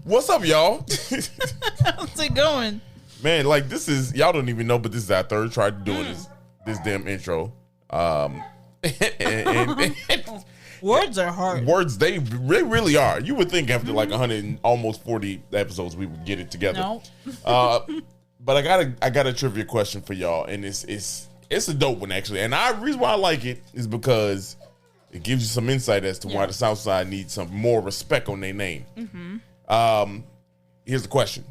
What's up, y'all? How's it going? Man, like this is y'all don't even know, but this is our third try doing this damn intro. And Words are hard. Words they really are. You would think after like 100 and almost 40 episodes we would get it together. No. But I got a trivia question for y'all, and it's a dope one actually. And the reason why I like it is because it gives you some insight as to why the South Side needs some more respect on their name. Here's the question.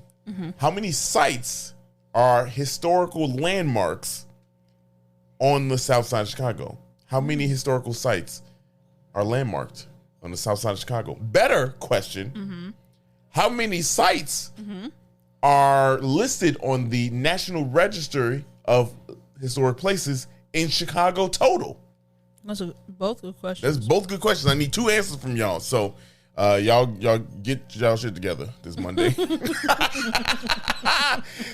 How many sites are historical landmarks on the South Side of Chicago? How many historical sites are landmarked on the South Side of Chicago? Better question. How many sites are listed on the National Register of Historic Places in Chicago total? Those are both good questions. That's both good questions. I need two answers from y'all. So y'all get y'all shit together this Monday.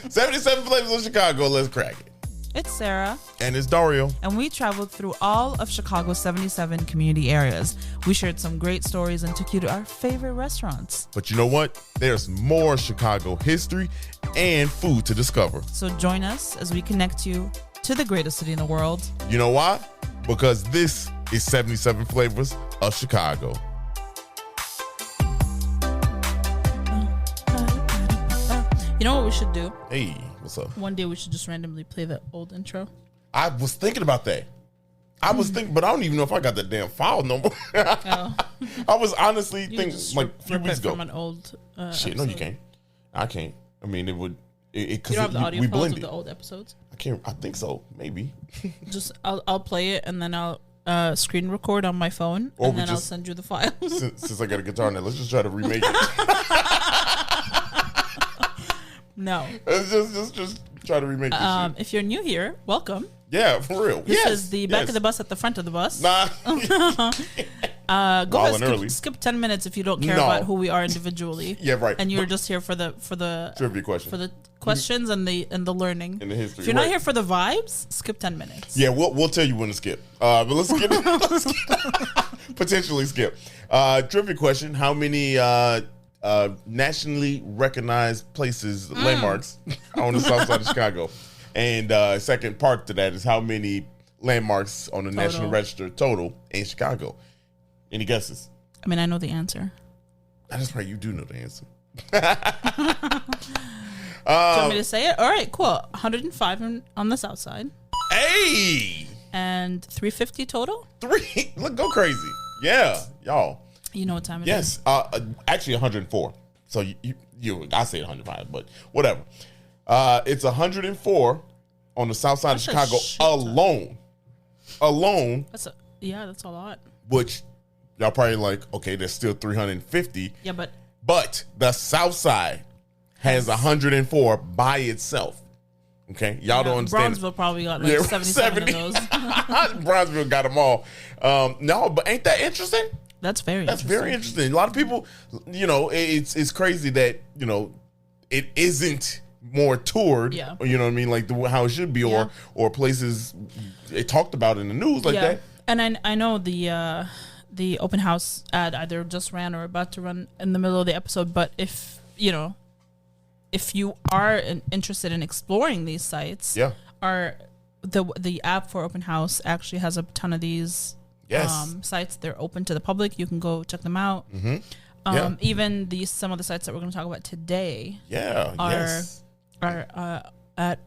77 Flavors of Chicago. Let's crack it. It's Sarah. And it's Dario. And we traveled through all of Chicago's 77 community areas. We shared some great stories and took you to our favorite restaurants. But you know what? There's more Chicago history and food to discover. So join us as we connect you to the greatest city in the world. You know why? Because this is 77 Flavors of Chicago. You know what we should do? Hey, what's up? One day we should just randomly play the old intro. I was thinking about that. But I don't even know if I got that damn file no more. I was honestly thinking like a few weeks ago. From an old shit, episode. no, you can't. I can't. I mean, it would. You don't have the audio files of the old episodes? I can't. I think so. Maybe. Just I'll play it and then I'll screen record on my phone and then I'll send you the file. Since I got a guitar now, let's just try to remake it. No. Let's just try to remake this shit. If you're new here, welcome. Yeah, for real. This is the back of the bus at the front of the bus. Nah. Go ahead, skip 10 minutes if you don't care about who we are individually. Yeah, right. And you're just here for the trivia question. For the questions and the learning. And the history. If you're not here for the vibes, skip 10 minutes. Yeah, we'll tell you when to skip. But let's skip. Potentially skip. Trivia question: how many nationally recognized places, landmarks on the South Side of Chicago? And second part to that is how many landmarks on the National Register total in Chicago? Any guesses? I mean, I know the answer. That's right, you do know the answer. Do you want me to say it? All right, cool. 105 on the South Side. Hey! And 350 total? Look, go crazy. Yeah, y'all. You know what time it is? Yes, actually 104. So I say 105, but whatever. It's 104 on the South Side of Chicago alone. That's a lot. Which y'all probably like, okay, there's still 350. Yeah, but the South Side has 104 by itself. Okay, y'all don't understand. Bronzeville probably got like 77 of those. Bronzeville got them all. No, but ain't that interesting? That's very interesting. A lot of people, it's crazy that, it isn't more toured. Yeah. You know what I mean? Like how it should be, or places it talked about in the news like that. And I know the open house ad either just ran or about to run in the middle of the episode. But if you are interested in exploring these sites, the app for open house actually has a ton of these sites. They're open to the public. You can go check them out. Even some of the sites that we're going to talk about today are at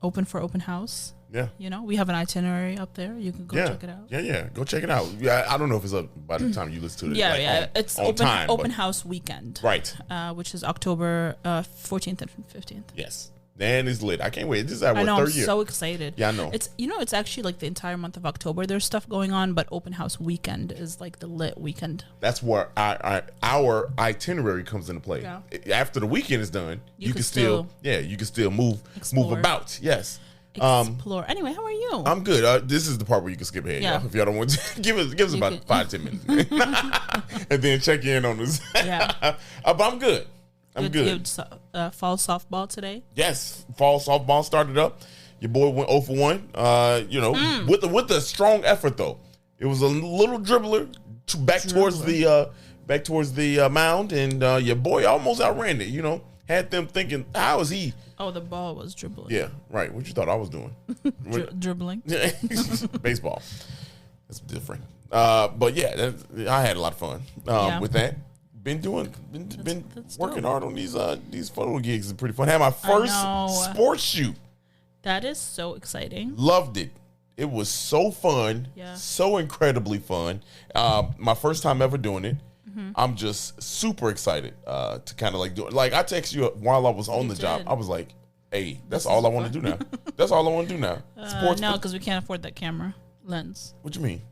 open for open house. Yeah. We have an itinerary up there. You can go check it out. Yeah. Go check it out. Yeah, I don't know if it's up by the time you listen to it. It's open house weekend. Right. Which is October 14th and 15th. Yes. And it's lit. I can't wait. This is our third year. I'm so excited. Yeah, I know. It's actually like the entire month of October. There's stuff going on, but open house weekend is like the lit weekend. That's where our itinerary comes into play. Yeah. After the weekend is done, you can still move about. Yes. Explore. Anyway, how are you? I'm good. This is the part where you can skip ahead, y'all. If y'all don't want to, give us about 5-10 minutes, and then check in on this. But I'm good. I'm good. You had fall softball today? Yes, fall softball started up. Your boy went 0 for 1. With a strong effort though. It was a little dribbler back towards the back towards the mound, and your boy almost outran it. You know, had them thinking, how is he? Oh, the ball was dribbling. Yeah, right. What you thought I was doing? Dribbling. Baseball. That's different. But yeah, I had a lot of fun with that. Been working hard on these photo gigs. It's pretty fun. Had my first sports shoot. That is so exciting. Loved it. It was so fun. Yeah. So incredibly fun. My first time ever doing it. Mm-hmm. I'm just super excited to kind of like do it. Like I texted you while I was on the job. I was like, hey, that's all I want to do now. That's all I want to do now. Sports. No, because we can't afford that camera lens. What you mean?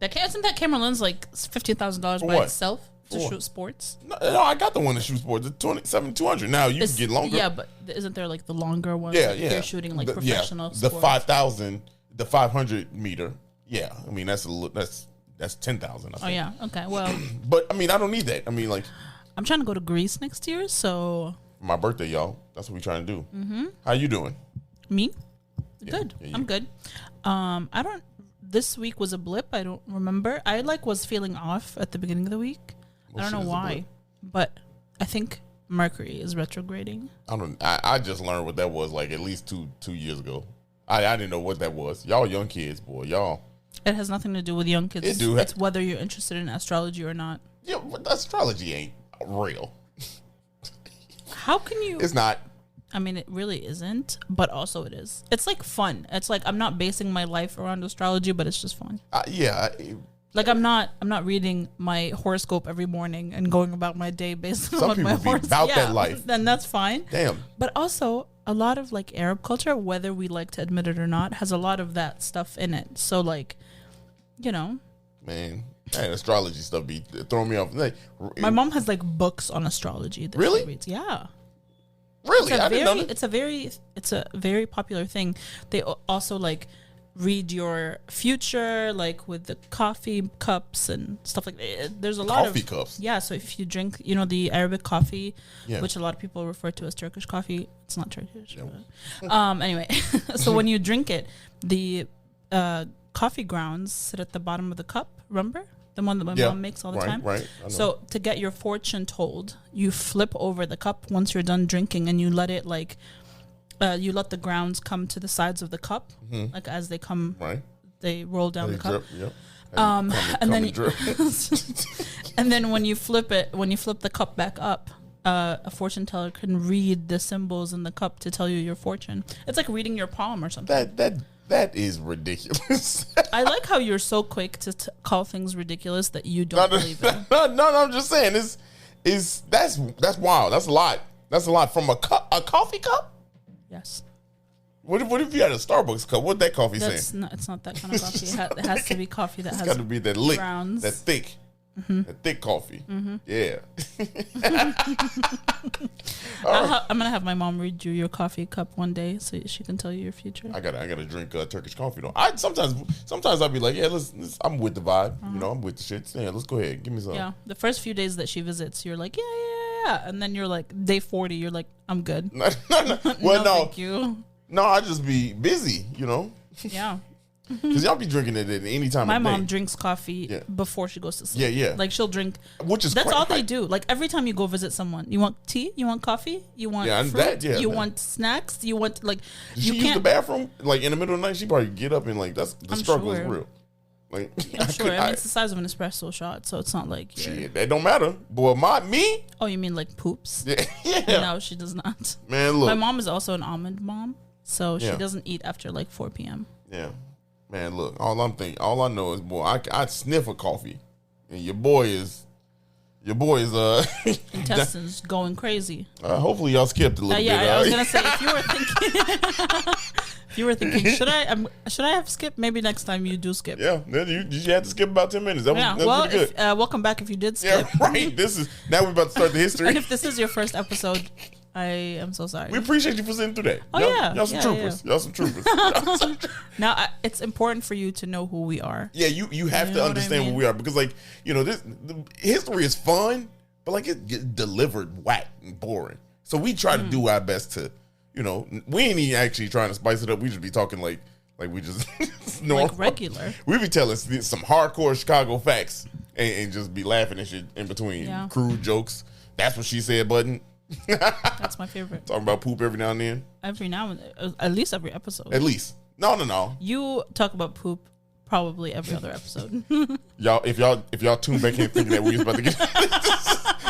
Isn't that camera lens like $50,000 by itself to shoot sports? No, I got the one to shoot sports. The 200. Now you can get longer. Yeah, but isn't there like the longer one? Yeah, like yeah. You're shooting like professional. The 5,000, the 500 meter. Yeah, I mean that's 10,000. Oh yeah. Okay. Well. But I mean I don't need that. I mean like. I'm trying to go to Greece next year, so. For my birthday, y'all. That's what we're trying to do. Mm-hmm. How you doing? Me? Good. Yeah, I'm good. I don't. This week was a blip. I don't remember. I was feeling off at the beginning of the week. I don't know why, but I think Mercury is retrograding. I just learned what that was like at least two years ago. I didn't know what that was. Y'all young kids, boy, y'all. It has nothing to do with young kids. It's whether you're interested in astrology or not. Yeah, but astrology ain't real. How can you? It's not. I mean, it really isn't, but also it is. It's like fun. It's like I'm not basing my life around astrology, but it's just fun. Yeah. Like I'm not reading my horoscope every morning and going about my day based on my horoscope. Some people be about that life. Then that's fine. Damn. But also a lot of like Arab culture, whether we like to admit it or not, has a lot of that stuff in it. So like, you know. Man, astrology stuff be throwing me off. Like, my mom has like books on astrology. That really? She reads. Yeah. Really? It's a very popular thing. They also like read your future, like with the coffee cups and stuff like that. There's a lot of coffee cups. Yeah, so if you drink, the Arabic coffee, which a lot of people refer to as Turkish coffee, it's not Turkish. Yeah. Anyway, so when you drink it, the coffee grounds sit at the bottom of the cup. Remember? The one that my mom makes all the time. Right. So to get your fortune told, you flip over the cup once you're done drinking, and you let it you let the grounds come to the sides of the cup, like as they come. Right. They roll down the cup. Drip, and then and then when you flip the cup back up, a fortune teller can read the symbols in the cup to tell you your fortune. It's like reading your palm or something. That is ridiculous. I like how you're so quick to call things ridiculous that you don't believe it. No, I'm just saying that's wild. That's a lot. That's a lot from a coffee cup. Yes. What if you had a Starbucks cup? What that coffee saying? It's not that kind of coffee. It has to be coffee that has. It's got to be that lick, grounds. that thick. Mm-hmm. That thick coffee. Mm-hmm. Yeah. I'm gonna have my mom read you your coffee cup one day so she can tell you your future. I gotta drink Turkish coffee though. Sometimes I'll be like, yeah, let's I'm with the vibe. I'm with the shit. Yeah, let's go ahead. Give me some. Yeah. The first few days that she visits, you're like, yeah, and then you're like, day 40, you're like, I'm good. No. Well, no, thank you. No, I just be busy. Yeah. Because y'all be drinking it at any time My of day. mom drinks coffee before she goes to sleep. Yeah. Like she'll drink. That's all they do. Like every time you go visit someone, you want tea, you want coffee, you want fruit, you want snacks, you want like. Did she use the bathroom like in the middle of the night? She probably get up and like the struggle is real. Like I'm sure. I mean, it's the size of an espresso shot, so it's not like. Shit, that don't matter. Boy, me. Oh, you mean like poops? Yeah. No, she does not. Man, look. My mom is also an almond mom, so she doesn't eat after like 4 p.m. Yeah. Man, look, all I know is, boy, I sniff a coffee, and your boy is intestines going crazy. Hopefully y'all skipped a little bit. I was gonna say if you were thinking, should I have skipped? Maybe next time you do skip. Yeah, you had to skip about 10 minutes. That was pretty good. Welcome back if you did skip. Yeah, right. Now we're about to start the history. And if this is your first episode, I am so sorry. We appreciate you for sitting through that. Oh, y'all some troopers. Yeah. Y'all some troopers. Now, it's important for you to know who we are. Yeah, you have to understand who we are because, like, the history is fun, but like it gets delivered whack and boring. So we try to do our best to, we ain't even actually trying to spice it up. We just be talking like we just normal. Like regular. We be telling some hardcore Chicago facts. and just be laughing and shit in between. Yeah. Crude jokes. That's what she said, button. That's my favorite. Talking about poop every now and then. Every now and then, at least every episode. At least. No. You talk about poop probably every other episode. Y'all, if y'all tune back in thinking that we was about to get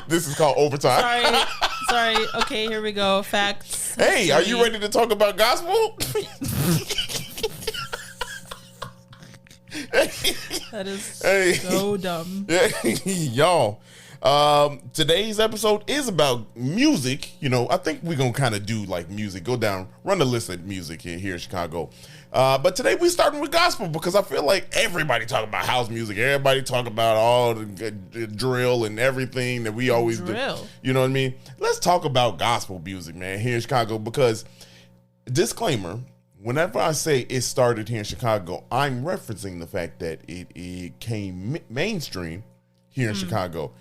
this is called overtime. Sorry. Okay, here we go. Facts. Hey, are you ready to talk about gospel? That is so dumb. Y'all. Today's episode is about music. You know, I think we're gonna kind of do like music. Go down, run the list of music here in Chicago. But today we're starting with gospel because I feel like everybody talk about house music. Everybody talk about all the drill and everything that we always do. You know what I mean? Let's talk about gospel music, man, here in Chicago. Because disclaimer: whenever I say it started here in Chicago, I'm referencing the fact that it came mainstream here in Chicago.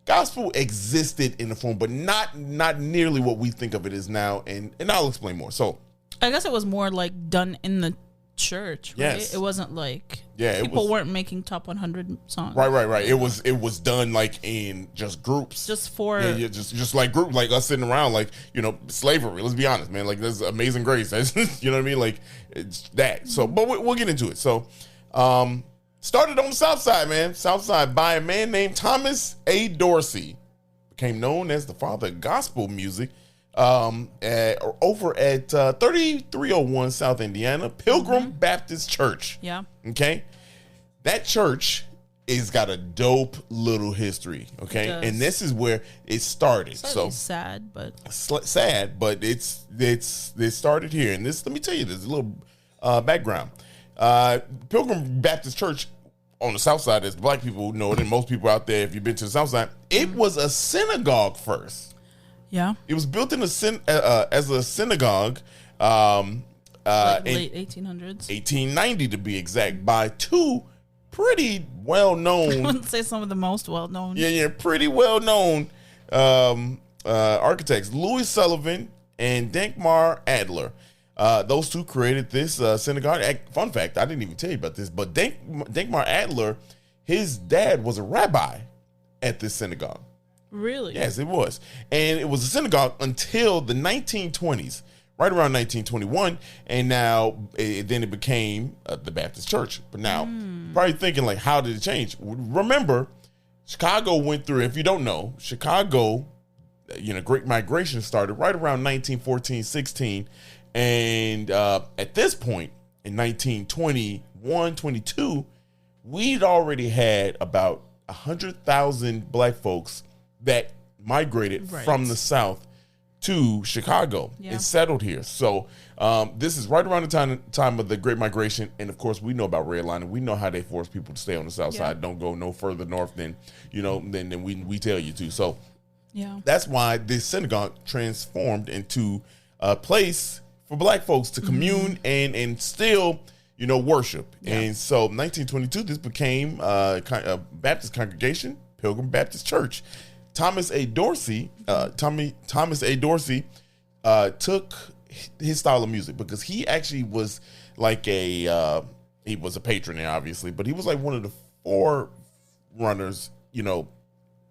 Gospel existed in the form, but not nearly what we think of it as now, and I'll explain more. So, I guess it was more like done in the church, right? Yes. It wasn't like people weren't making top 100 songs. Right. It was done like in just groups, just for just like group, like us sitting around, like, you know, slavery. Let's be honest, man. Like, there's Amazing Grace. You know what I mean? Like, it's that. So, but we'll get into it. So, started on the South Side, man. South Side by a man named Thomas A. Dorsey. Became known as the father of gospel music over at 3301 South Indiana, Pilgrim Baptist Church. Yeah. Okay? That church is got a dope little history, okay? And this is where it started. So sad, but it started here. And this, let me tell you, there's a little background. Pilgrim Baptist Church on the South Side, as black people know it, and most people out there, if you've been to the South Side, it was a synagogue first. Yeah, it was built in as a synagogue, late 1800s, 1890 to be exact, by two pretty well known. I wouldn't say some of the most well known. Yeah, pretty well known architects, Louis Sullivan and Dankmar Adler. Those two created this synagogue. Fun fact, I didn't even tell you about this, but Dankmar Adler, his dad was a rabbi at this synagogue. Really? Yes, it was. And it was a synagogue until the 1920s, right around 1921. And now, then it became the Baptist Church. But now, probably thinking, like, how did it change? Remember, Chicago went through, if you don't know, Chicago, Great Migration started right around 1914, 16. And at this point, in 1921, 22, we'd already had about 100,000 black folks that migrated from the South to Chicago and settled here. So this is right around the time of the Great Migration. And, of course, we know about redlining. We know how they force people to stay on the South side. Don't go no further north than we tell you to. So that's why this synagogue transformed into a place for black folks to commune and still, worship. Yeah. And so 1922, this became a Baptist congregation, Pilgrim Baptist Church. Thomas A. Dorsey took his style of music because he actually was like he was a patron there, obviously, but he was like one of the forerunners,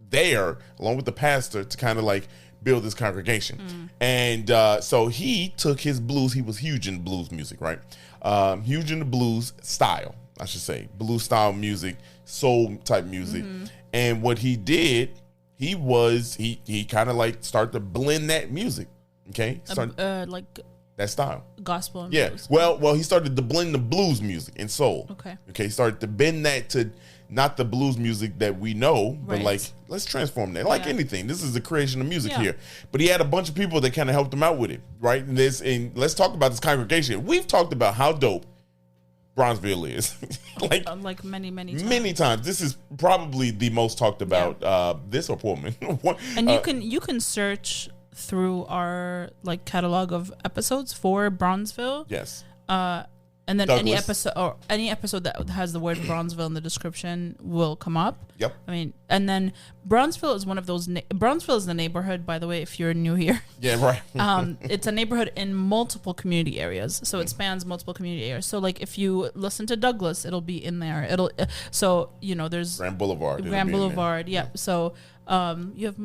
there along with the pastor to kind of like build this congregation. And so he took his blues. He was huge in blues music, right? Huge in the blues style, I should say. Blues style music, soul type music. And what he did, he kind of like started to blend that music, okay? Like that style. Gospel and blues. Well, he started to blend the blues music and soul. Okay, he started to bend that to not the blues music that we know, but like, let's transform that. Like anything, this is the creation of music here. But he had a bunch of people that kind of helped him out with it, right? And let's talk about this congregation. We've talked about how dope Bronzeville is, like many times. This is probably the most talked about. This or Pullman. And you can search through our like catalog of episodes for Bronzeville. Yes. And then Douglas. any episode that has the word Bronzeville in the description will come up. Yep. I mean, and then Bronzeville is one of those. Bronzeville is the neighborhood, by the way, if you're new here. Yeah, right. It's a neighborhood in multiple community areas, so it spans multiple community areas. So, like, if you listen to Douglas, it'll be in there. So there's Grand Boulevard. Grand Boulevard. Yeah. So, you have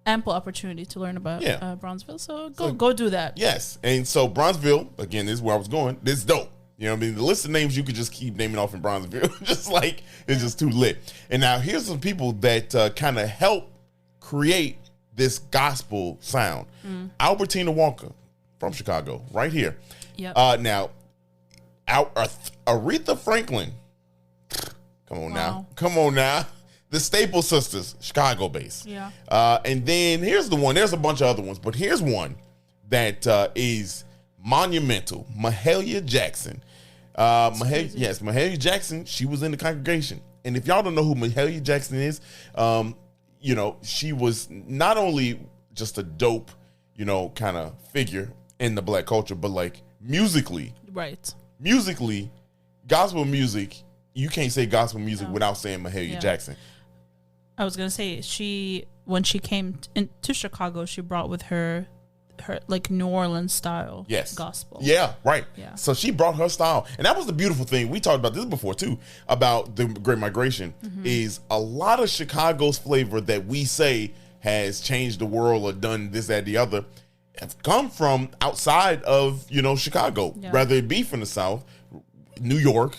ample opportunity to learn about Bronzeville. So go do that. Yes, and so Bronzeville again. This is where I was going. This is dope. You know what I mean? The list of names you could just keep naming off in Bronzeville. Just like, it's just too lit. And now here's some people that kind of help create this gospel sound. Albertina Walker from Chicago, right here. Yep. Now, Aretha Franklin. Come on now. The Staple Sisters, Chicago based. Yeah. And then here's the one. There's a bunch of other ones, but here's one that is monumental. Mahalia Jackson. Mahalia Jackson, she was in the congregation. And if y'all don't know who Mahalia Jackson is, she was not only just a dope, kind of figure in the black culture, but like musically, gospel music, you can't say gospel music without saying Mahalia Jackson. I was going to say, when she came to Chicago, she brought with her like New Orleans style gospel. Yeah, right. Yeah. So she brought her style. And that was the beautiful thing. We talked about this before too, about the Great Migration, is a lot of Chicago's flavor that we say has changed the world or done this, that, the other, have come from outside of, Chicago, whether it be from the South, New York,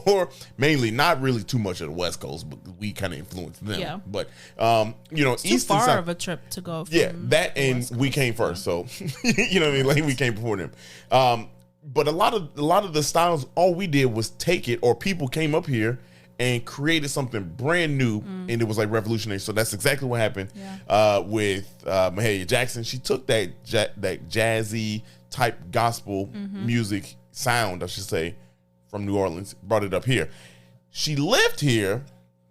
or mainly not really too much of the West Coast, but we kind of influenced them. Yeah. But, it's East too and far South, of a trip to go. From that and we came first, so you know what I mean. Like we came before them. But a lot of the styles, all we did was take it, or people came up here and created something brand new, and it was like revolutionary. So that's exactly what happened with Mahalia Jackson. She took that jazzy type gospel music sound, I should say, from New Orleans, brought it up here. She lived here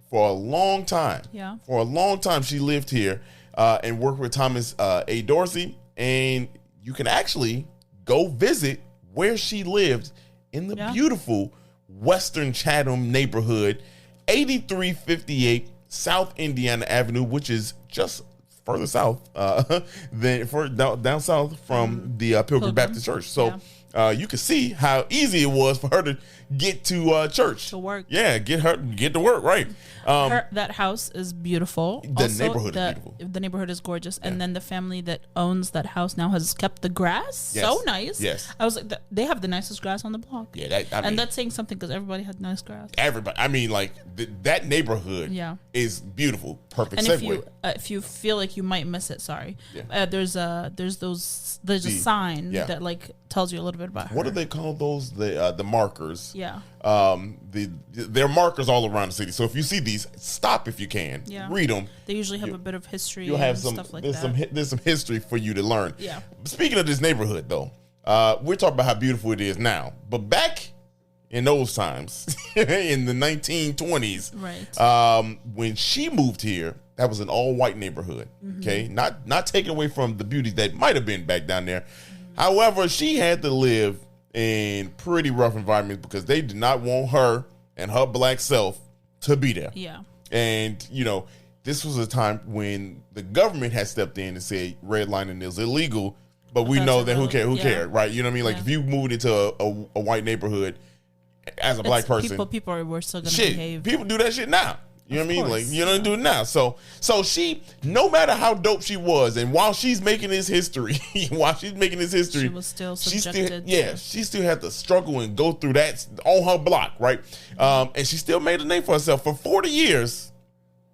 for a long time. Yeah. For a long time, she lived here and worked with Thomas A. Dorsey. And you can actually go visit where she lived in the beautiful Western Chatham neighborhood, 8358 South Indiana Avenue, which is just further south down south from the Pilgrim Baptist Church. So you can see how easy it was for her to get to church. To work. Yeah, get to work, right. That house is beautiful. The neighborhood is beautiful. The neighborhood is gorgeous. And then the family that owns that house now has kept the grass so nice. Yes. I was like, they have the nicest grass on the block. Yeah, that's saying something because everybody had nice grass. Everybody. I mean, like, that neighborhood is beautiful. Perfect segue. If you feel like you might miss it, sorry. Yeah. There's a sign that like tells you a little bit about her. What do they call those? The markers. Yeah. There are markers all around the city. So if you see these, stop if you can. Yeah. Read them. They usually have a bit of history. You'll have stuff like that. There's some history for you to learn. Yeah. Speaking of this neighborhood, though, we're talking about how beautiful it is now. But back in those times, in the 1920s, right? When she moved here, that was an all-white neighborhood. Okay, not taken away from the beauty that might have been back down there. However, she had to live in pretty rough environments because they did not want her and her black self to be there. Yeah. And, this was a time when the government had stepped in and said redlining is illegal, but we know that who cared, right? You know what I mean? Like if you moved into a white neighborhood as a black person, people were still going to behave. People do that shit now. You know what I mean? Like, you don't do it now. So she, no matter how dope she was, and while she's making this history, she was still subjected. She still had to struggle and go through that on her block, right? And she still made a name for herself. For 40 years,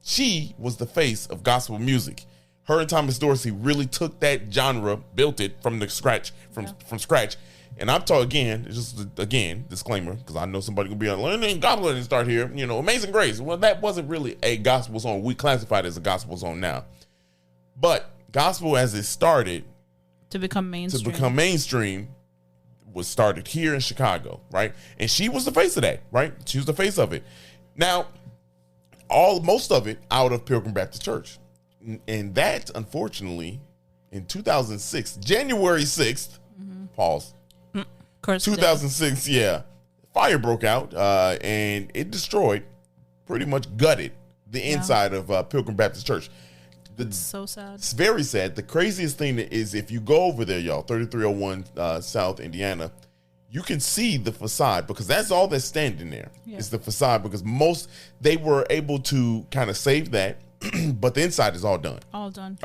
she was the face of gospel music. Her and Thomas Dorsey really took that genre, built it from scratch. And I'm talking again, disclaimer, because I know somebody gonna be like, gospel didn't start here. Amazing Grace. Well, that wasn't really a gospel song. We classify it as a gospel song now. But gospel as it started to become mainstream was started here in Chicago, right? And she was the face of that, right? She was the face of it. Now, most of it out of Pilgrim Baptist Church. And that, unfortunately, in 2006, January 6th, pause, 2006, fire broke out, and it destroyed, pretty much gutted the inside of Pilgrim Baptist Church. It's so sad. It's very sad. The craziest thing is if you go over there, y'all, 3301 South Indiana, you can see the facade because that's all that's standing there is the facade because they were able to kind of save that, but the inside is all done. All done.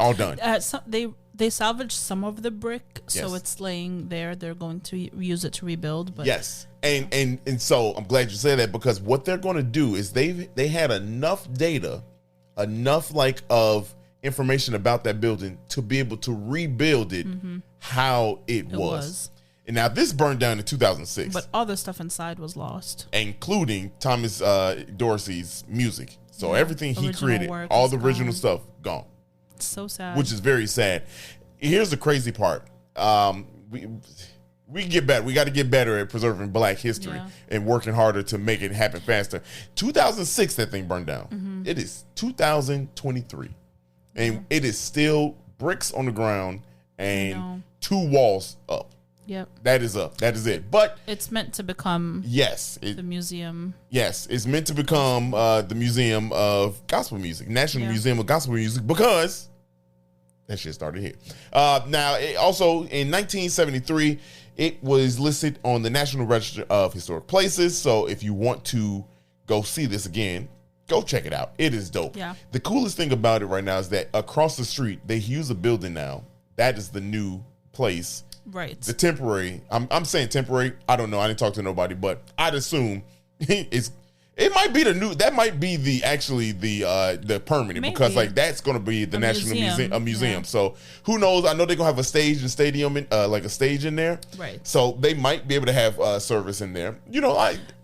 They salvaged some of the brick, so it's laying there. They're going to use it to rebuild. But yes, and so I'm glad you said that because what they're going to do is they had enough data, enough of information about that building to be able to rebuild it how it was. And now this burned down in 2006. But all the stuff inside was lost. Including Thomas Dorsey's music. So everything he created, all the original stuff, gone. It's so sad. Which is very sad. Here's the crazy part. We get better. We got to get better at preserving Black history and working harder to make it happen faster. 2006, that thing burned down. It is 2023. And it is still bricks on the ground and 2 walls up. Yep. That is up. That is it. But it's meant to become the museum. Yes, it's meant to become the Museum of Gospel Music, National Museum of Gospel Music, because that shit started here. Now, also in 1973, it was listed on the National Register of Historic Places. So if you want to go see this again, go check it out. It is dope. Yeah. The coolest thing about it right now is that across the street, they use a building now. That is the new place. Right. The temporary. I'm saying temporary. I don't know. I didn't talk to nobody, but I'd assume it might be the new. That might be the permanent. Maybe. Because that's going to be the National Museum. Yeah. So who knows? I know they're gonna have a stage and stadium like a stage in there. Right. So they might be able to have service in there.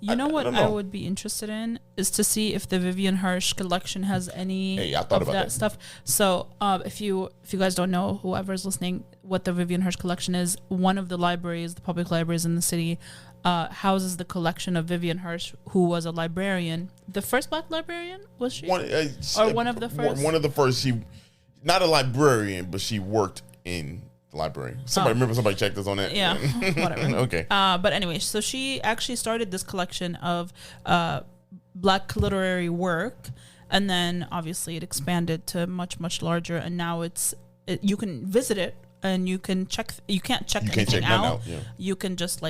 I would be interested in is to see if the Vivian Hirsch collection has any of that stuff. So if you guys don't know, whoever's listening, what the Vivian Hirsch collection is, one of the libraries, the public libraries in the city, houses the collection of Vivian Hirsch, who was a librarian. The first Black librarian, was she? One of the first? One of the first. She, not a librarian, but she worked in the library. Somebody checked us on that. Yeah, whatever. Okay. But anyway, so she actually started this collection of Black literary work, and then obviously it expanded to much, much larger, and now you can visit it, and you can check. You can't check anything out. Yeah. You can just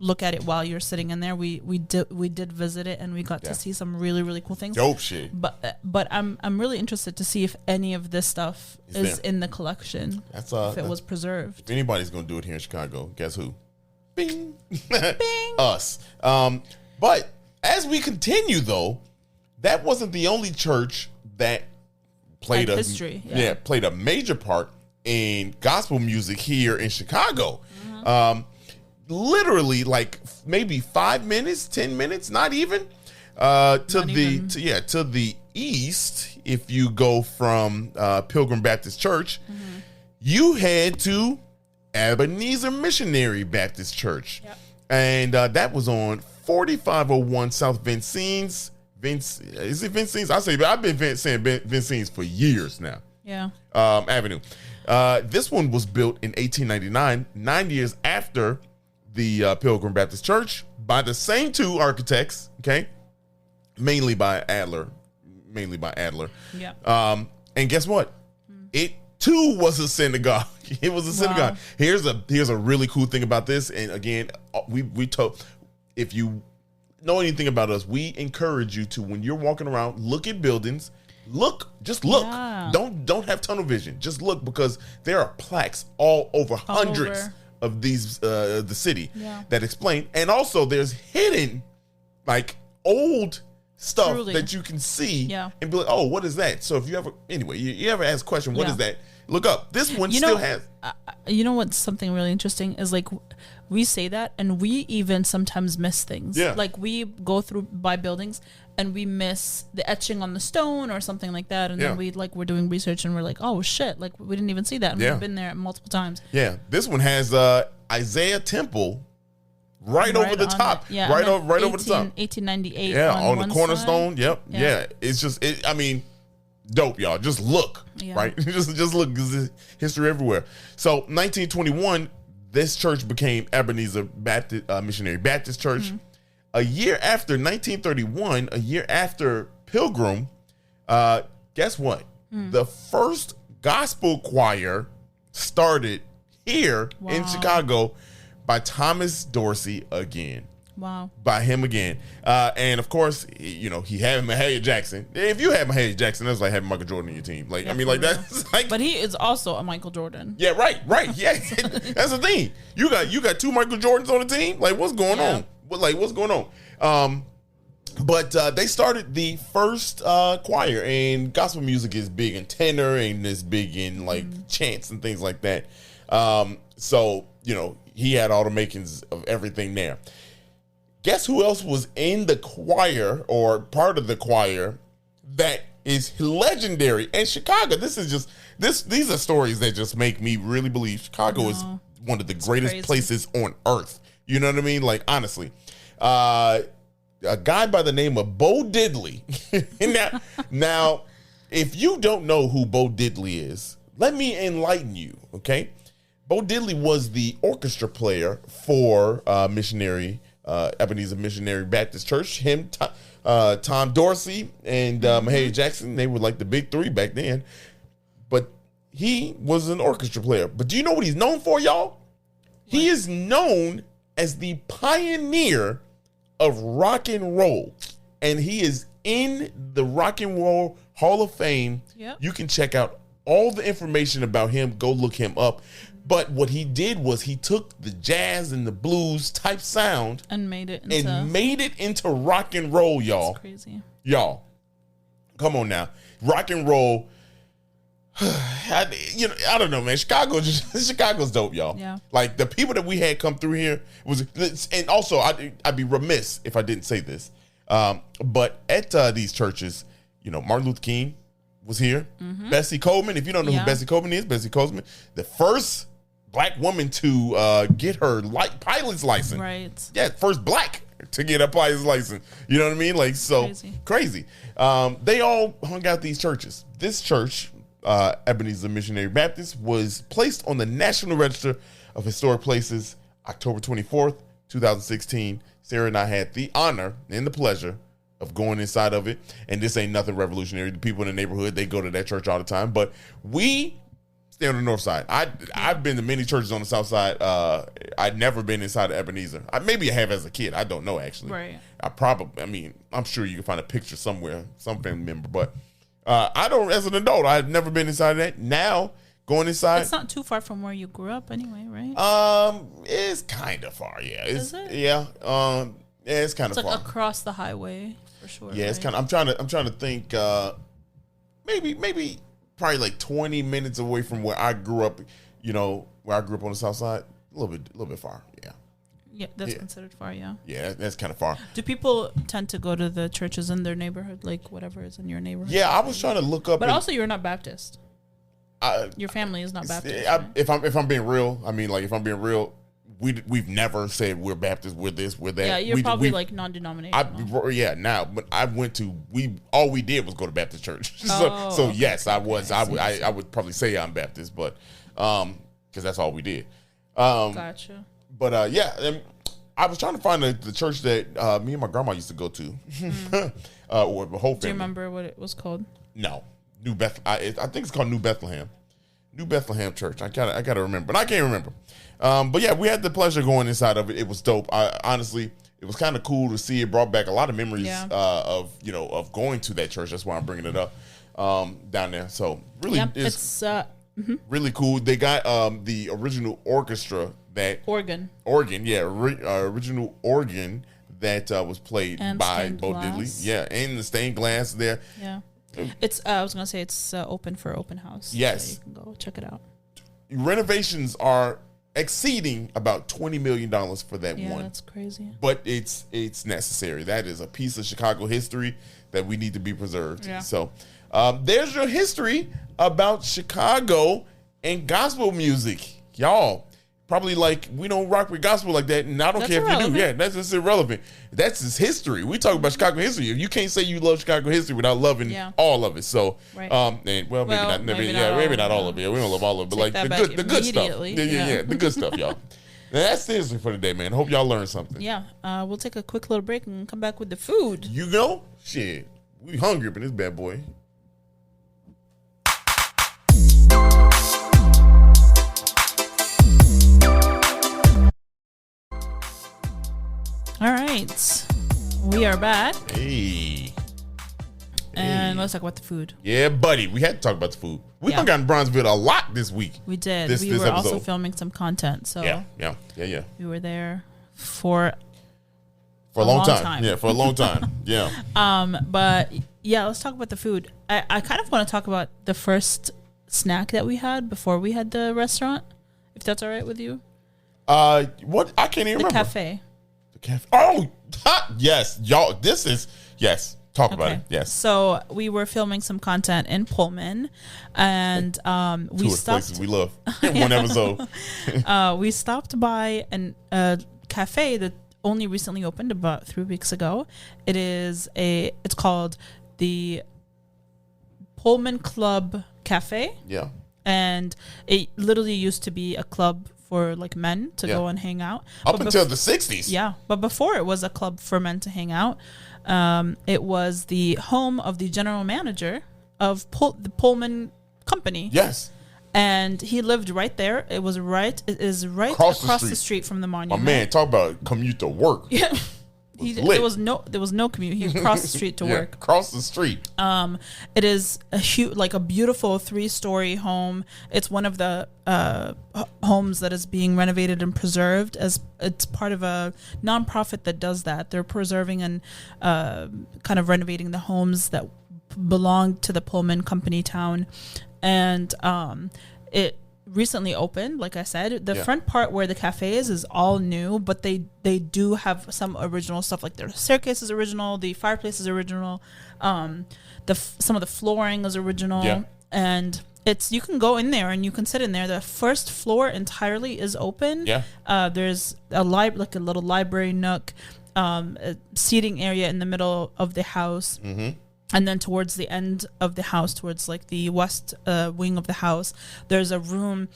look at it while you're sitting in there. We did visit it, and we got to see some really, really cool things. Dope shit. But I'm really interested to see if any of this stuff is in the collection. If it was preserved. If anybody's gonna do it here in Chicago, guess who? Bing. Bing. Us. But as we continue though, that wasn't the only church that played history. Played a major part in gospel music here in Chicago. Literally maybe 5 minutes, 10 minutes, not even to the east. If you go from Pilgrim Baptist Church, you head to Ebenezer Missionary Baptist Church, and that was on 4501 South Vincennes. Is it Vincennes? I've been saying Vincennes for years now. Yeah. Avenue. This one was built in 1899, 9 years after the Pilgrim Baptist Church, by the same 2 architects, okay? Mainly by Adler. Yeah. And guess what? It too was a synagogue. It was a synagogue. Here's a really cool thing about this. And again, we told, if you know anything about us, we encourage you to, when you're walking around, look at buildings. Just look. Yeah. Don't have tunnel vision. Just look, because there are plaques all over hundreds of these the city that explain, and also there's hidden old stuff that you can see and be like, oh, what is that? So if you ever ask a question, what is that? Look up. This one still has. You know what's something really interesting is we say that, and we even sometimes miss things. Yeah. We go through by buildings and we miss the etching on the stone or something like that, and then we're doing research and we're like, oh shit, we didn't even see that, and we've been there multiple times. Yeah, this one has Isaiah Temple right over the top. Right over the top. 1898. Yeah, on the cornerstone. Yep. Yeah. It's just dope, y'all. Just look. Yeah. Right. just look. There's history everywhere. So 1921, this church became Ebenezer Missionary Baptist Church. a year after 1931, a year after Pilgrim, guess what? The first gospel choir started here in Chicago by Thomas Dorsey again. Wow. By him again. And of course, he had Mahalia Jackson. If you had Mahalia Jackson, that's like having Michael Jordan on your team. Like, yeah, I mean, like that's like. But he is also a Michael Jordan. Yeah, right. Yeah, that's the thing. You got two Michael Jordans on the team. Like, what's going on? What's going on? But they started the first choir, and gospel music is big in tenor and is big in like chants and things like that. So he had all the makings of everything there. Guess who else was in the choir or part of the choir that is legendary in Chicago? These are stories that just make me really believe Chicago is one of the greatest places on earth. You know what I mean? Like, honestly. A guy by the name of Bo Diddley. now, if you don't know who Bo Diddley is, let me enlighten you, okay? Bo Diddley was the orchestra player for Ebenezer Missionary Baptist Church. Him, Tom Dorsey, and Mahalia Jackson, they were like the big three back then. But he was an orchestra player. But do you know what he's known for, y'all? He is known as the pioneer of rock and roll. And he is in the Rock and Roll Hall of Fame. Yep. You can check out all the information about him. Go look him up. But what he did was he took the jazz and the blues type sound and made it into rock and roll, y'all. That's crazy. Y'all, come on now. Rock and roll. I don't know, man. Chicago's dope, y'all. Yeah. Like the people that we had come through here and also I'd be remiss if I didn't say this. But at these churches, Martin Luther King was here. Mm-hmm. Bessie Coleman. If you don't know who Bessie Coleman is, Bessie Coleman, the first Black woman to get her pilot's license. Right. Yeah, first Black to get a pilot's license. You know what I mean? Like, so crazy. They all hung out these churches. This church, Ebenezer Missionary Baptist, was placed on the National Register of Historic Places October 24th, 2016. Sarah and I had the honor and the pleasure of going inside of it. And this ain't nothing revolutionary. The people in the neighborhood, they go to that church all the time. But we stay on the north side. I've been to many churches on the south side. I'd never been inside of Ebenezer. Maybe I have as a kid. I don't know, actually. Right. I'm sure you can find a picture somewhere, some family member. But I don't, as an adult, I've never been inside of that. Now, going inside. It's not too far from where you grew up anyway, right? It's kind of far, yeah. Is it? Yeah. Yeah, it's kind of far. It's like across the highway, for sure. Yeah, right? it's kind of, I'm trying to think, maybe probably like 20 minutes away from where I grew up, where I grew up on the south side. A little bit far, yeah. Yeah, that's considered far, yeah. Yeah, that's kind of far. Do people tend to go to the churches in their neighborhood, like whatever is in your neighborhood? Yeah, I was trying to look up. But also, you're not Baptist. Your family is not Baptist. Right? If I'm being real, if I'm being real, we've never said we're Baptist, we're this, we're that. Yeah, you're probably like non-denominational. Now, but I went to all we did was go to Baptist church. So yes, I was. Okay, I would probably say I'm Baptist, but because that's all we did. Gotcha. But I was trying to find the church that me and my grandma used to go to, or the whole family. Do you remember what it was called? No, I think it's called New Bethlehem Church. I gotta remember, but I can't remember. But yeah, we had the pleasure going inside of it. It was dope. Honestly, it was kind of cool to see. It brought back a lot of memories of going to that church. That's why I'm bringing it up down there. So really, it's really cool. They got the original orchestra organ, original organ that was played by Bo Diddley. Yeah, and the stained glass there. Yeah. It's. I was gonna say it's open for open house. Yes, so you can go check it out. Renovations are exceeding about $20 million for that one. Yeah, that's crazy. But it's necessary. That is a piece of Chicago history that we need to be preserved. Yeah. So there's your history about Chicago and gospel music, y'all. Probably like we don't rock with gospel like that, and I don't care if you do. Yeah, that's just irrelevant. That's just history. We talk about Chicago history. You can't say you love Chicago history without loving all of it. So, maybe not all of it. We don't love all of it, but like the good stuff. Yeah, the good stuff, y'all. That's seriously for the day, man. Hope y'all learned something. Yeah. We'll take a quick little break and come back with the food. You know? Shit. We hungry up in this bad boy. All right. We are back. Hey. And let's talk about the food. Yeah, buddy. We had to talk about the food. We done gotten Bronzeville a lot this week. We did. This we were episode. also filming some content. So yeah. We were there for a long time. Yeah, for a long time. Yeah. But yeah, let's talk about the food. I kind of want to talk about the first snack that we had before we had the restaurant, if that's all right with you. What? I can't even remember. Cafe. The cafe. Oh, yes, y'all. This is yes. Talk about it. Yes. So we were filming some content in Pullman, and we stopped. Places we love. One episode. We stopped by a cafe that only recently opened about 3 weeks ago. It's called the Pullman Club Cafe. Yeah. And it literally used to be a club for like men to go and hang out. Up until the 60s. Yeah. But before it was a club for men to hang out. It was the home of the general manager of the Pullman company. Yes. And he lived right there. It is right across the street from the monument. My man, talk about commute to work. Yeah. There was no commute. He crossed the street to work. Across the street. It is a huge, like a beautiful 3-story home. It's one of the homes that is being renovated and preserved, as it's part of a nonprofit that does that. They're preserving and kind of renovating the homes that belong to the Pullman company town, and it recently opened. Like I said, the front part where the cafe is all new, but they do have some original stuff. Like their staircase is original, the fireplace is original, some of the flooring is original, and you can go in there and you can sit in there. The first floor entirely is open. There's a like a little library nook, a seating area in the middle of the house. And then towards the end of the house, towards like the west wing of the house, there's a room.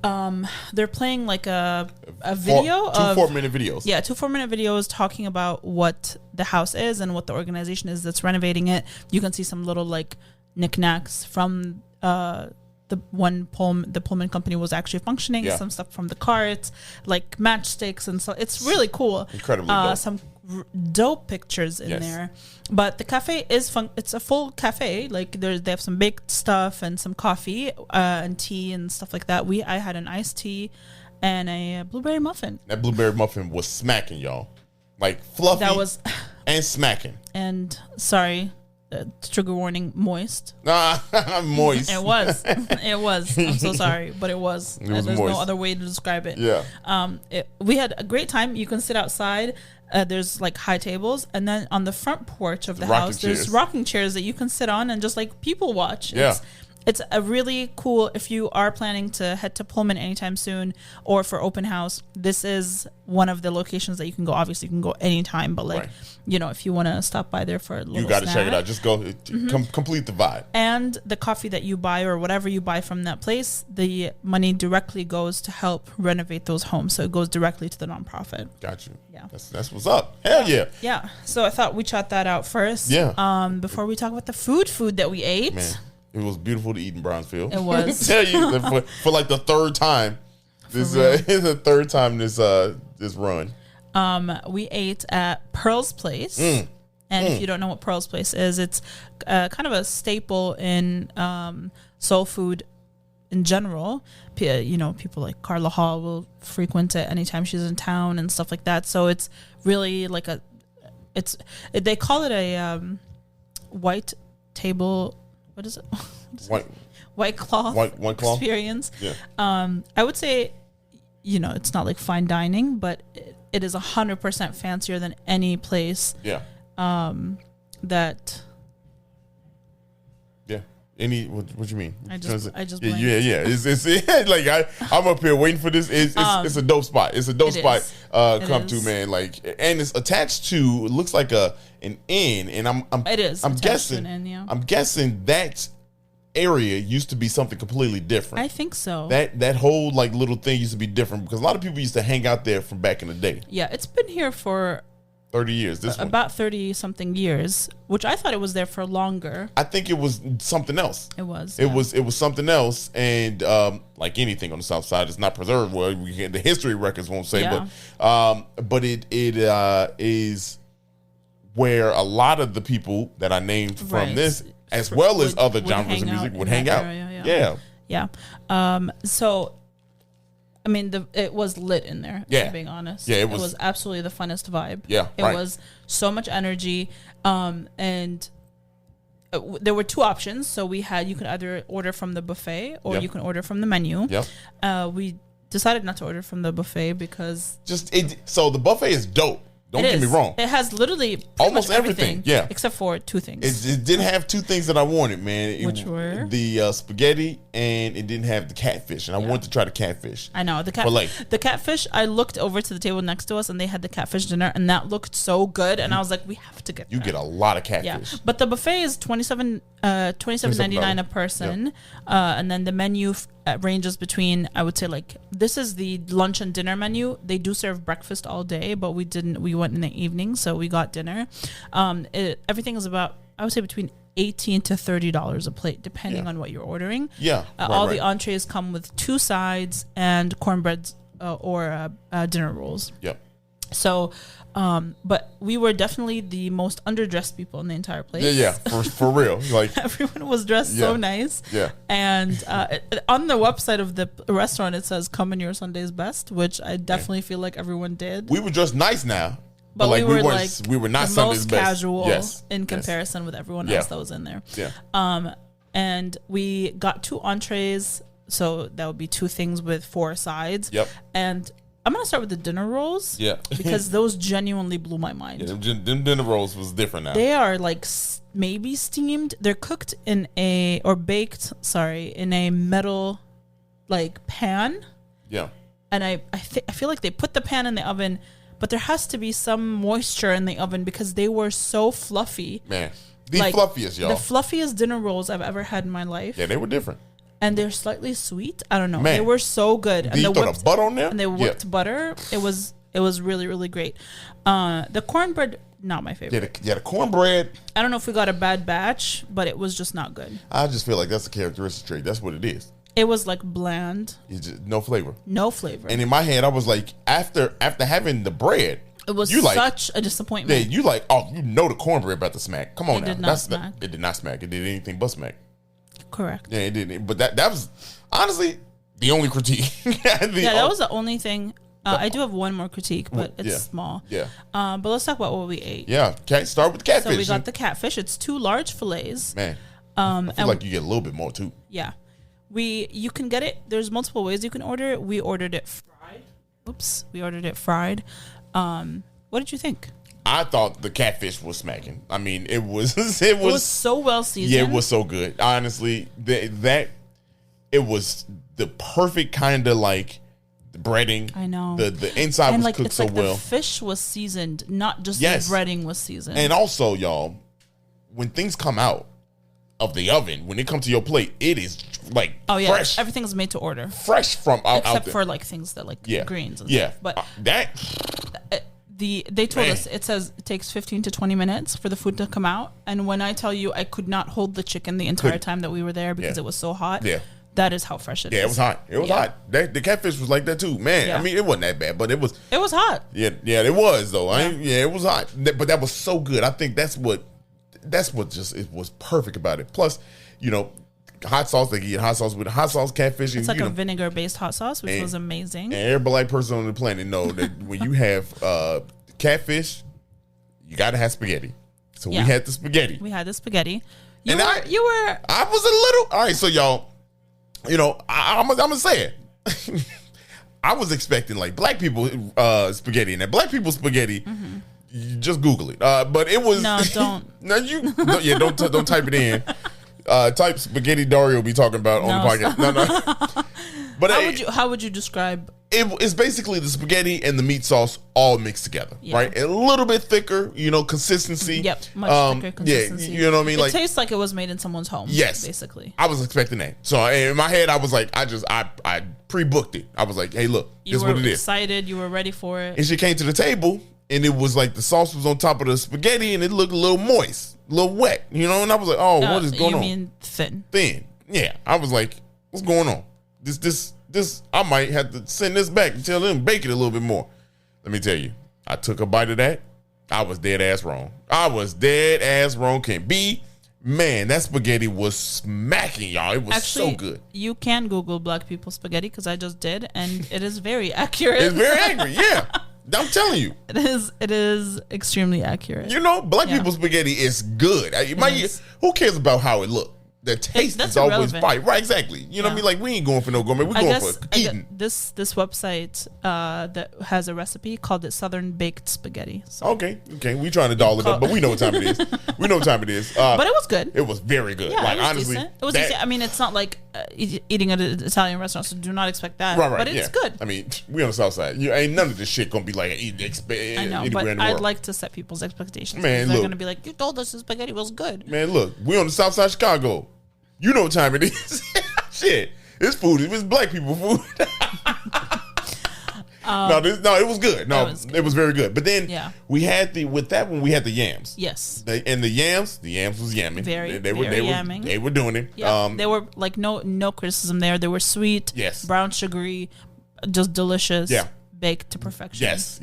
They're playing like a video of 4-minute videos. Yeah, 2 4-minute videos talking about what the house is and what the organization is that's renovating it. You can see some little like knickknacks from when the Pullman company was actually functioning. Some stuff from the carts, like matchsticks, and so it's really cool. Incredibly dope. Some dope pictures in there. But the cafe is fun. It's a full cafe. Like they have some baked stuff and some coffee and tea and stuff like that. I had an iced tea and a blueberry muffin. That blueberry muffin was smacking, y'all. Like fluffy. That was and smacking. And sorry, trigger warning, moist. Moist. It was. It was. I'm so sorry, but it was. There's moist. no other way to describe it. Yeah. We had a great time. You can sit outside. There's like high tables, and then on the front porch of the house, there's rocking chairs that you can sit on and just like people watch. Yeah. It's a really cool, if you are planning to head to Pullman anytime soon or for open house, this is one of the locations that you can go. Obviously, you can go anytime, but like, if you want to stop by there for a little you got to snack, check it out. Just go complete the vibe. And the coffee that you buy or whatever you buy from that place, the money directly goes to help renovate those homes. So it goes directly to the nonprofit. Got you. Yeah. That's what's up. Hell yeah. Yeah. So I thought we'd chat that out first. Yeah. Before we talk about the food that we ate. Man. It was beautiful to eat in Bronzeville. It was. I tell you, for like the third time. This is the third time this run. We ate at Pearl's Place. And if you don't know what Pearl's Place is, it's kind of a staple in soul food in general. People like Carla Hall will frequent it anytime she's in town and stuff like that. So it's really like they call it a white table. What is it? White cloth experience. Yeah. I would say, it's not like fine dining, but it is 100% fancier than any place. Yeah. That. Yeah. What you mean? I just yeah. It's like I'm up here waiting for this. It's a dope spot. It's a dope spot. Come to, man. Like, and it's attached to. It looks like an inn, and I'm it is. I'm guessing. To an inn, yeah. I'm guessing that's area used to be something completely different. I think so. That whole like little thing used to be different because a lot of people used to hang out there from back in the day. Yeah, it's been here for 30 years. This one. About 30 something years, which I thought it was there for longer. I think it was something else. It was. It was something else, and like anything on the South Side, it's not preserved. Well, the history records won't say, but it is where a lot of the people that I named from this, as well as other genres of music, would hang out. Yeah. So, I mean, it was lit in there. Yeah. If I'm being honest. Yeah, it was absolutely the funnest vibe. Yeah, it was so much energy, and there were two options. So you could either order from the buffet or you can order from the menu. Yep. We decided not to order from the buffet because so the buffet is dope. Don't get me wrong. It has literally almost everything. Yeah. Except for two things. It didn't have two things that I wanted, man. Which were? The spaghetti, and it didn't have the catfish. And I wanted to try the catfish. I know. The catfish, I looked over to the table next to us, and they had the catfish dinner, and that looked so good. And I was like, we have to get that. You get a lot of catfish. Yeah. But the buffet is $27.99 a person. Yep. And then the menu ranges between, I would say, like, this is the lunch and dinner menu. They do serve breakfast all day, but we went in the evening, so we got dinner. Everything is about, I would say, between $18 to $30 a plate, depending on what you're ordering. Yeah. All the entrees come with 2 sides and cornbread or dinner rolls. Yep. So, but we were definitely the most underdressed people in the entire place. Yeah, for real. Like everyone was dressed so nice. Yeah. And on the website of the restaurant, it says "Come in your Sunday's best," which I definitely feel like everyone did. We were dressed nice now, but like we were not the Sunday's most best. Casual in comparison with everyone else that was in there. Yeah. And we got 2 entrees, so that would be 2 things with 4 sides. Yep. And I'm going to start with the dinner rolls. Yeah. Because those genuinely blew my mind. Yeah, them dinner rolls was different now. They are like maybe steamed. They're cooked in a metal like pan. Yeah. And I feel like they put the pan in the oven, but there has to be some moisture in the oven because they were so fluffy. Man, the fluffiest, y'all. The fluffiest dinner rolls I've ever had in my life. Yeah, they were different. And they're slightly sweet. I don't know. Man, they were so good. And you throw the butter on there? And they whipped butter. It was really, really great. The cornbread, not my favorite. Yeah, the cornbread. I don't know if we got a bad batch, but it was just not good. I just feel like that's a characteristic trait. That's what it is. It was like bland. It's just no flavor. No flavor. And in my head, I was like, after having the bread, it was such a disappointment. Yeah, you like, the cornbread about to smack. Come on now. It did not smack. It did not smack. It did anything but smack. Correct. Yeah, it didn't. But that was honestly the only critique. That was the only thing. I do have one more critique, but it's small. Yeah. But let's talk about what we ate. Yeah. Okay. Start with the catfish. So we got the catfish. It's 2 large fillets. Man. I feel like you get a little bit more too. Yeah. You can get it. There's multiple ways you can order it. We ordered it fried. Oops. We ordered it fried. What did you think? I thought the catfish was smacking. I mean, it was so well seasoned. Yeah, it was so good. Honestly, it was the perfect kind of like the breading. I know. The inside was cooked so well. The fish was seasoned, not just the breading was seasoned. And also, y'all, when things come out of the oven, when it comes to your plate, it is like fresh. Everything's made to order. Fresh from out except there. For like things that like greens and stuff. But they told us it says it takes 15 to 20 minutes for the food to come out, and when I tell you I could not hold the chicken the entire time that we were there because it was so hot. Yeah. That is how fresh it is. Yeah, it was hot. It was hot. The catfish was like that too, man. Yeah. I mean, it wasn't that bad, but it was. It was hot. Yeah, it was though. It was hot, but that was so good. I think that's what just it was perfect about it. Plus, hot sauce. They get hot sauce with hot sauce catfish. It's like a vinegar-based hot sauce, which was amazing. And every black person on the planet know that when you have catfish, you got to have spaghetti. So we had the spaghetti. You were. I was a little. All right, so y'all. I'm gonna say it. I was expecting like black people spaghetti, and that black people spaghetti. Mm-hmm. You just Google it. But it was don't. Don't type it in. Type spaghetti Dario will be talking about on the podcast. No. But how would you describe It's basically the spaghetti and the meat sauce all mixed together, right? And a little bit thicker, consistency. Yep, much thicker consistency. Yeah, you know what I mean? It tastes like it was made in someone's home. Yes, basically. I was expecting that. So in my head, I was like, I pre-booked it. I was like, hey, look, this is what it is. You were excited. You were ready for it. And she came to the table, and it was like the sauce was on top of the spaghetti, and it looked a little moist, a little wet, And I was like, oh, what is going on? You mean thin? Thin. Yeah. I was like, what's going on? This, I might have to send this back and tell them to bake it a little bit more. Let me tell you, I took a bite of that. I was dead ass wrong. Can't be. Man, that spaghetti was smacking, y'all. It was actually so good. You can Google black people spaghetti because I just did, and it is very accurate. It's very accurate, yeah. I'm telling you. It is extremely accurate. Black people spaghetti is good. Who cares about how it looks? The taste is always fine. Right, exactly. You know what I mean? Like, we ain't going for no gourmet. We're going for eating. This website that has a recipe called it Southern Baked Spaghetti. So. Okay. We trying to doll it up, but we know what time it is. But it was good. It was very good. Yeah, like, it was honestly. Decent. It was decent. I mean, it's not like eating at an Italian restaurant, so do not expect that. Right. But it's good. I mean, we on the south side. Ain't none of this shit going to be like I know, but I'd like to set people's expectations. Man, they're going to be like, you told us the spaghetti was good. Man, look, we on the south side of Chicago. You know what time it is. Shit. It's food. It's black people food. It was good. It was very good. But then we had the yams. Yes. And the yams was yamming. They were yamming. They were doing it. Yeah. They were like no criticism there. They were sweet. Yes. Brown sugary, just delicious. Yeah. Baked to perfection. Yes.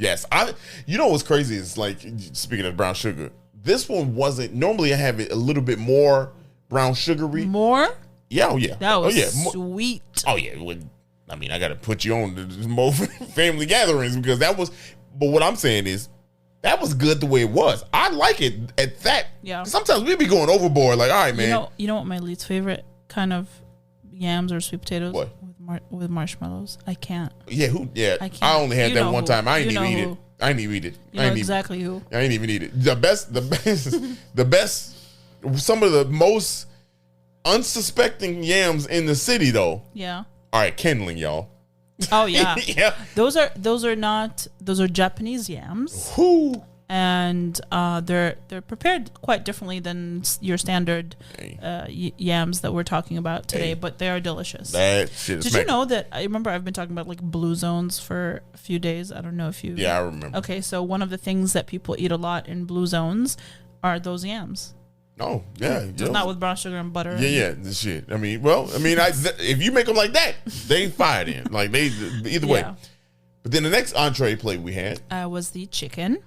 What's crazy is, like, speaking of brown sugar, this one wasn't. Normally I have it a little bit more brown sugary. More? Yeah, oh yeah. That was sweet. Oh yeah. I got to put you on the more family gatherings because that was. But what I'm saying is, that was good the way it was. I like it at that. Yeah. Sometimes we be going overboard. Like, all right, man. You know what my least favorite kind of yams or sweet potatoes? What? With marshmallows. I can't. Yeah. I can't. I only had that one time. I didn't even eat it. I didn't even eat it. You know exactly who. I didn't even eat it. The best. Some of the most unsuspecting yams in the city, though. Yeah. All right, kindling, y'all. Oh yeah. Yeah. Those are Japanese yams. Who? And they're prepared quite differently than your standard yams that we're talking about today, but they are delicious. That shit is Did you know that? I remember I've been talking about like blue zones for a few days. I don't know if you. Yeah, I remember. Okay, so one of the things that people eat a lot in blue zones are those yams. Oh yeah, just not with brown sugar and butter. Yeah, the shit. If you make them like that, they fire in. Like either way. But then the next entree plate we had was the chicken,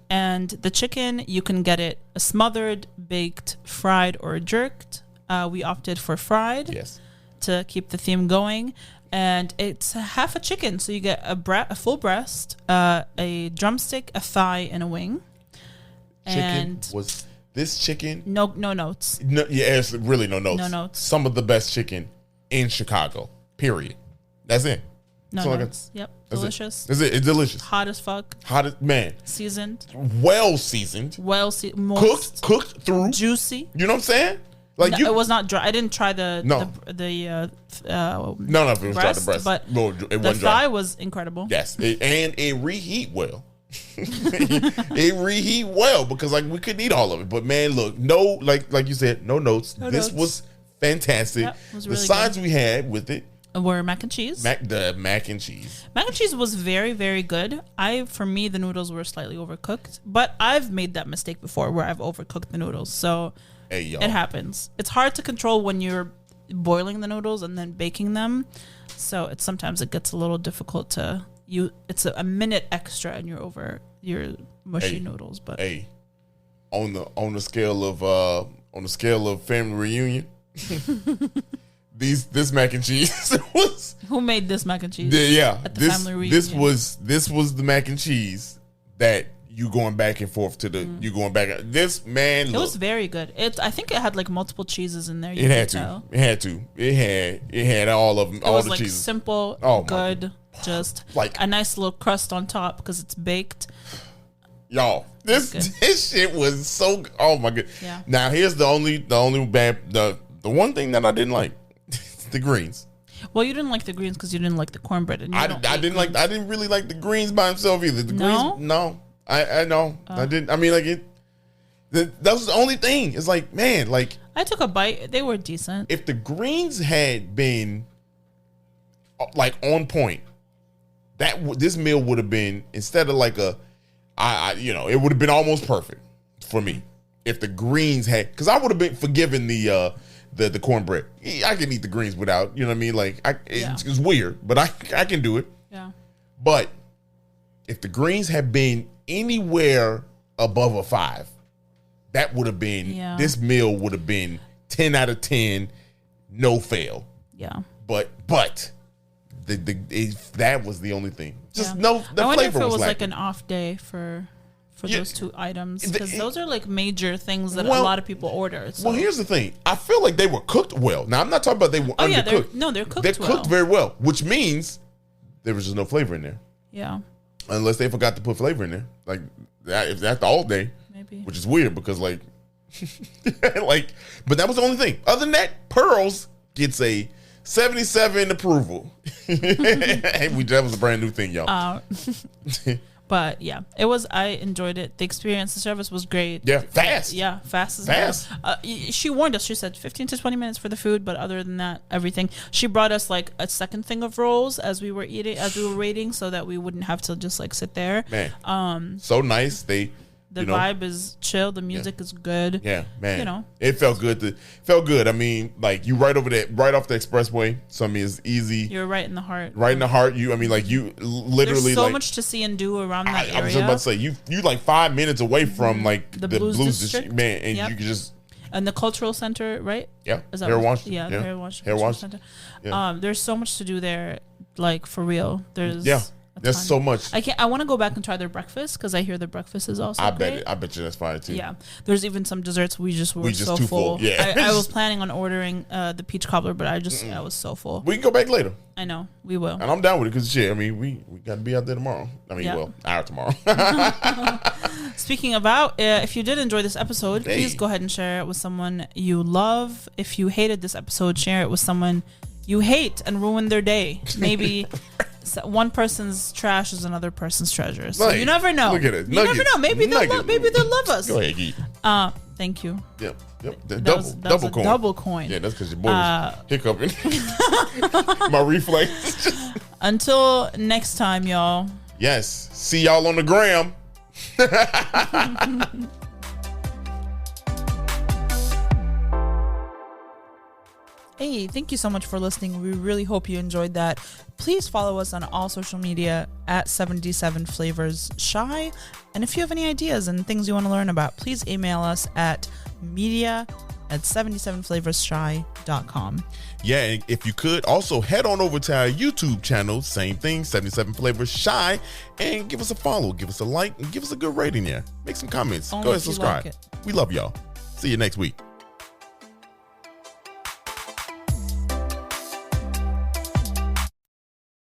and the chicken you can get it smothered, baked, fried, or jerked. We opted for fried. Yes. To keep the theme going, and it's half a chicken, so you get a full breast, a drumstick, a thigh, and a wing. This chicken? No notes. No, yeah, it's really no notes. No notes. Some of the best chicken in Chicago. Period. That's it. No notes. Yep. Delicious. That's it. It's delicious. Hot as fuck. Man. Seasoned. Well seasoned. Cooked through. Juicy. You know what I'm saying? Like it was not dry. I didn't try the none of it was dry. The breast, but the thigh was incredible. Yes, and it reheat well. It reheat well because like we couldn't eat all of it, but man, look, like you said, no notes. This was fantastic. Yep, it was really the sides good. We had with it were mac and cheese. The mac and cheese. Mac and cheese was very, very good. For me, the noodles were slightly overcooked, but I've made that mistake before where I've overcooked the noodles. So it happens. It's hard to control when you're boiling the noodles and then baking them. So sometimes it gets a little difficult to. It's a minute extra and you're over your mushy noodles. But on the scale of family reunion, this mac and cheese was. Who made this mac and cheese? Yeah, at the family reunion. This was the mac and cheese that you going back and forth to the you going back. This man, it was very good. I think it had like multiple cheeses in there. It had to. It had all of them. All the like cheeses. Simple, good. Just like a nice little crust on top because it's baked. Y'all, this shit was so good. Oh my god. Yeah. Now here's the only bad the one thing that I didn't like. The greens. Well, you didn't like the greens because you didn't like the cornbread. And I didn't really like the greens by themselves either. The greens, no. I know. I didn't. I mean, like that was the only thing. It's like, man, like I took a bite. They were decent. If the greens had been like on point, this meal would have been, instead of like it would have been almost perfect for me if the greens had, because I would have been forgiven the cornbread. I can eat the greens without, you know what I mean? Like it's weird, but I can do it. Yeah. But if the greens had been anywhere above a 5, that would have been, this meal would have been 10 out of 10, no fail. Yeah. But that was the only thing. Just no, the I wonder flavor if it was lacking. like an off day for those two items, because those are like major things that a lot of people order. So. Well, here's the thing. I feel like they were cooked well. Now, I'm not talking about they were undercooked. They're cooked They're cooked very well, which means there was just no flavor in there. Yeah. Unless they forgot to put flavor in there. Like, if that's all day. Maybe. Which is weird because, like, but that was the only thing. Other than that, Pearls gets a 77 approval. That was a brand new thing, y'all. But yeah, I enjoyed it. The experience, the service was great. Yeah, fast. Yeah, fast as well. She warned us. She said 15 to 20 minutes for the food, but other than that, everything. She brought us like a second thing of rolls as we were waiting, so that we wouldn't have to just like sit there. Man, so nice. The vibe is chill. The music is good. Yeah, man. It felt good. I mean, like you right over there, right off the expressway. So I mean, it's easy. You're right in the heart. Right in the heart. You literally. There's so much to see and do around that area. I was just about to say you like 5 minutes away from like the blues district, man, and you can just. And the cultural center, right? Yeah. Is that Hair Washington. Yeah, the Hair Washington. Hair Washington. Yeah. There's so much to do there, like for real. There's so much. I want to go back and try their breakfast because I hear their breakfast is also great. I bet you that's fine too. Yeah. There's even some desserts we just were so too full. Yeah. I was planning on ordering the peach cobbler, but I was so full. We can go back later. I know. We will. And I'm down with it because shit, I mean, we got to be out there tomorrow. I mean, our tomorrow. Speaking of out, if you did enjoy this episode, please go ahead and share it with someone you love. If you hated this episode, share it with someone you hate and ruin their day. Maybe one person's trash is another person's treasure. So you never know. Look at it. You never know. Maybe they'll love us. Go ahead, Geek. Thank you. Yep. Double coin. Double coin. Yeah, that's because your boy was hiccuping. My reflex. Until next time, y'all. Yes. See y'all on the gram. Hey, thank you so much for listening. We really hope you enjoyed that. Please follow us on all social media at 77 Flavors Shy. And if you have any ideas and things you want to learn about, please email us at media@77flavorsshy.com. Yeah, and if you could, also head on over to our YouTube channel, same thing, 77 Flavors Shy, and give us a follow, give us a like, and give us a good rating there. Make some comments. Go ahead and subscribe. We love y'all. See you next week.